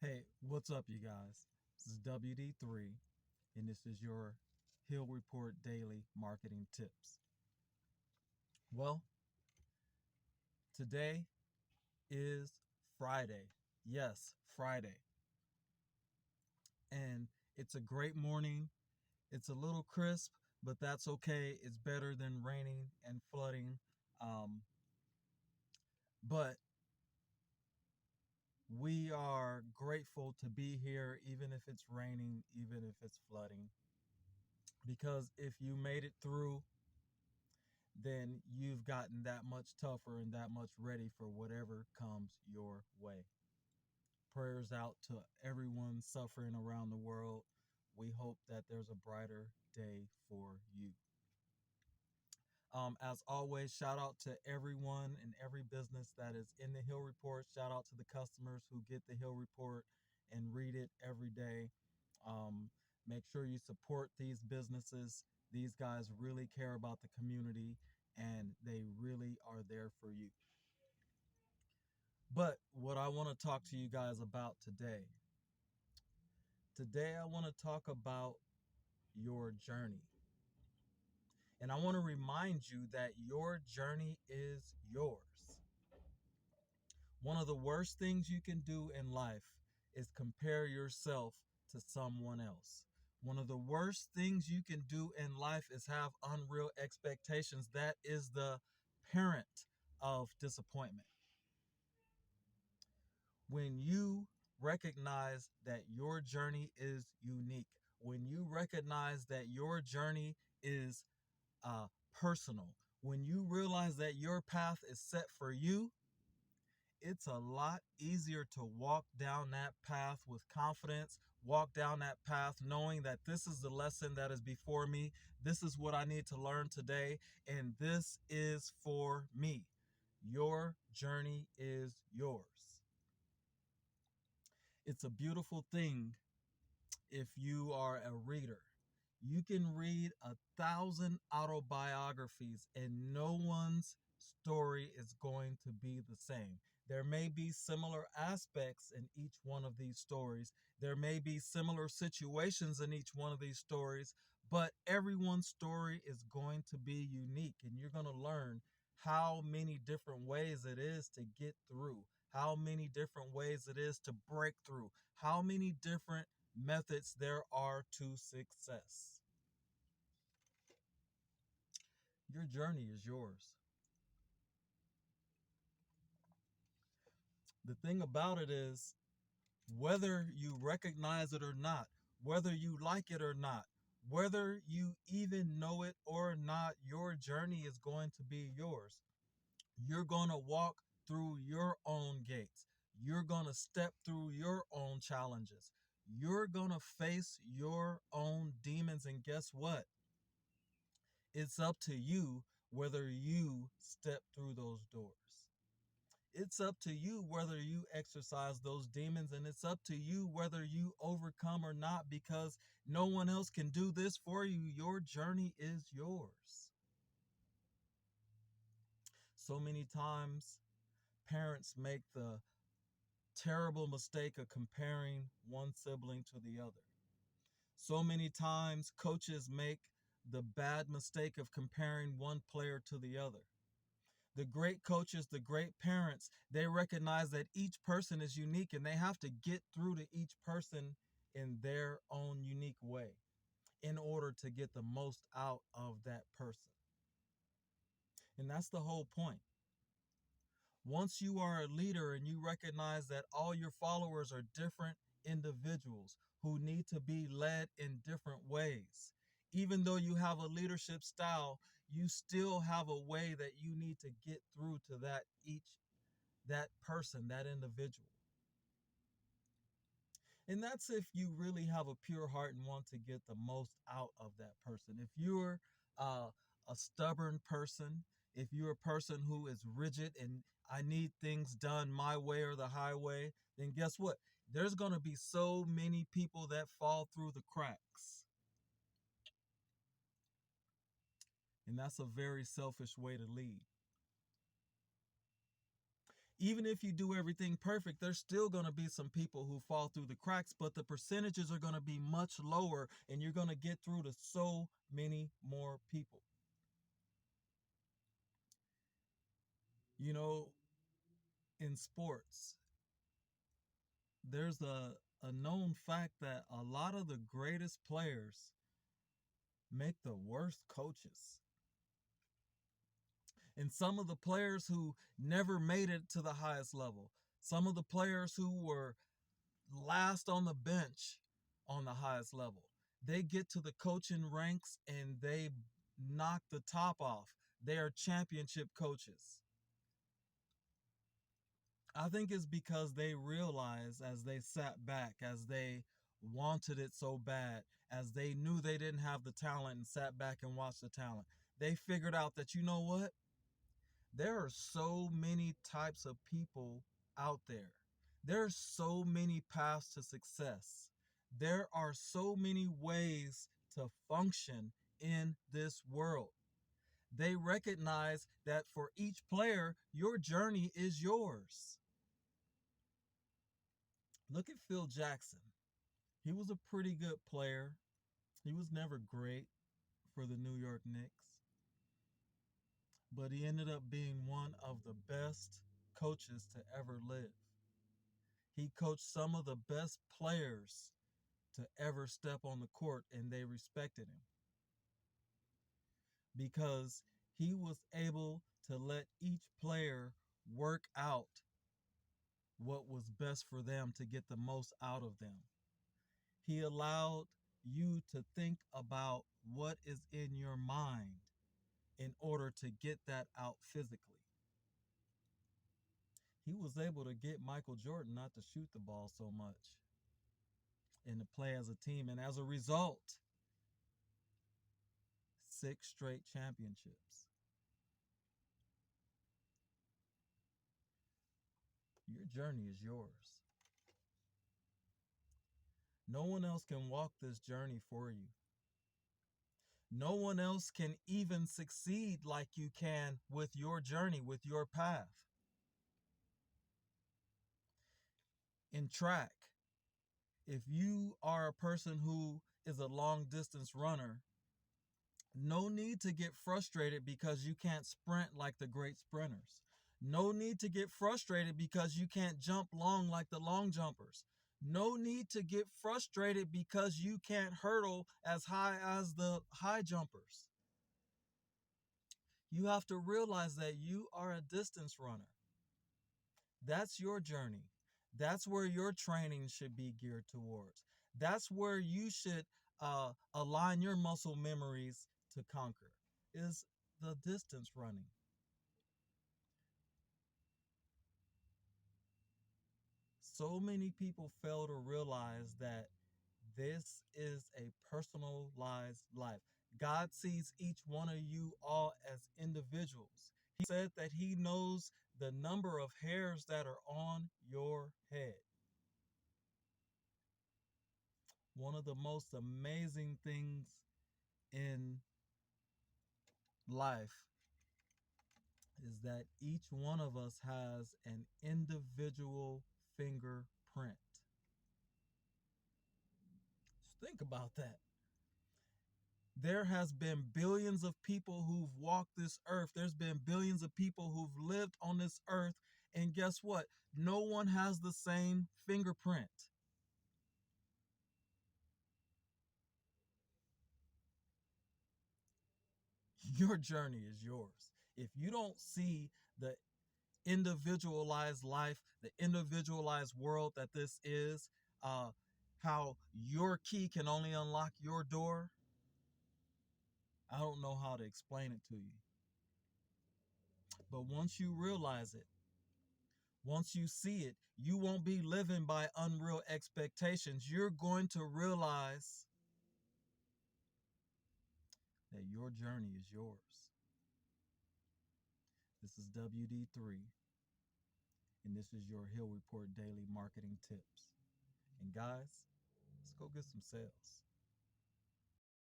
Hey, what's up, you guys? This is WD3, and this is your Hill Report Daily Marketing Tips. Well, today is Friday. Yes, Friday. And it's a great morning. It's a little crisp, but that's okay. It's better than raining and flooding. Um, but we are grateful to be here, even if it's raining, even if it's flooding. Because if you made it through, then you've gotten that much tougher and that much ready for whatever comes your way. Prayers out to everyone suffering around the world. We hope that there's a brighter day for you. As always, shout out to everyone and every business that is in the Hill Report. Shout out to the customers who get the Hill Report and read it every day. Um, Make sure you support these businesses. These guys really care about the community and they really are there for you. But what I want to talk to you guys about today I want to talk about your journey. And I want to remind you that your journey is yours. One of the worst things you can do in life is compare yourself to someone else. One of the worst things you can do in life is have unreal expectations. That is the parent of disappointment. When you recognize that your journey is unique, when you recognize that your journey is personal, when you realize that your path is set for you, it's a lot easier to walk down that path with confidence, walk down that path knowing that this is the lesson that is before me. This is what I need to learn today, and this is for me. Your journey is yours. It's a beautiful thing if you are a reader. You can read 1,000 autobiographies and no one's story is going to be the same. There may be similar aspects in each one of these stories. There may be similar situations in each one of these stories, but everyone's story is going to be unique and you're going to learn how many different ways it is to get through, how many different ways it is to break through, how many different methods there are to success. Your journey is yours. The thing about it is, whether you recognize it or not, whether you like it or not, whether you even know it or not, your journey is going to be yours. You're going to walk through your own gates. You're going to step through your own challenges. You're going to face your own demons. And guess what? It's up to you whether you step through those doors. It's up to you whether you exercise those demons, and it's up to you whether you overcome or not, because no one else can do this for you. Your journey is yours. So many times, parents make the terrible mistake of comparing one sibling to the other. So many times, coaches make the bad mistake of comparing one player to the other. The great coaches, the great parents, they recognize that each person is unique and they have to get through to each person in their own unique way in order to get the most out of that person. And that's the whole point. Once you are a leader and you recognize that all your followers are different individuals who need to be led in different ways, even though you have a leadership style, you still have a way that you need to get through to that person, that individual. And that's if you really have a pure heart and want to get the most out of that person. If you're uh, a stubborn person, if you're a person who is rigid and I need things done my way or the highway, then guess what? There's going to be so many people that fall through the cracks. And that's a very selfish way to lead. Even if you do everything perfect, there's still going to be some people who fall through the cracks, but the percentages are going to be much lower, and you're going to get through to so many more people. You know, in sports, there's a known fact that a lot of the greatest players make the worst coaches. And some of the players who never made it to the highest level, some of the players who were last on the bench on the highest level, they get to the coaching ranks and they knock the top off. They are championship coaches. I think it's because they realized as they sat back, as they wanted it so bad, as they knew they didn't have the talent and sat back and watched the talent, they figured out that, you know what? There are so many types of people out there. There are so many paths to success. There are so many ways to function in this world. They recognize that for each player, your journey is yours. Look at Phil Jackson. He was a pretty good player. He was never great for the New York Knicks, but he ended up being one of the best coaches to ever live. He coached some of the best players to ever step on the court, and they respected him because he was able to let each player work out what was best for them to get the most out of them. He allowed you to think about what is in your mind in order to get that out physically. He was able to get Michael Jordan not to shoot the ball so much and to play as a team. And as a result, 6 straight championships. Your journey is yours. No one else can walk this journey for you. No one else can even succeed like you can with your journey, with your path. In track, if you are a person who is a long distance runner, no need to get frustrated because you can't sprint like the great sprinters. No need to get frustrated because you can't jump long like the long jumpers. No need to get frustrated because you can't hurdle as high as the high jumpers. You have to realize that you are a distance runner. That's your journey. That's where your training should be geared towards. That's where you should align your muscle memories to conquer, is the distance running. So many people fail to realize that this is a personalized life. God sees each one of you all as individuals. He said that He knows the number of hairs that are on your head. One of the most amazing things in life is that each one of us has an individual fingerprint. Just think about that. There has been billions of people who've walked this earth. There's been billions of people who've lived on this earth. And guess what? No one has the same fingerprint. Your journey is yours. If you don't see the individualized life, the individualized world that this is, how your key can only unlock your door, I don't know how to explain it to you. But once you realize it, once you see it, you won't be living by unreal expectations. You're going to realize that your journey is yours. This is WD3, and this is your Hill Report Daily Marketing Tips. And guys, let's go get some sales.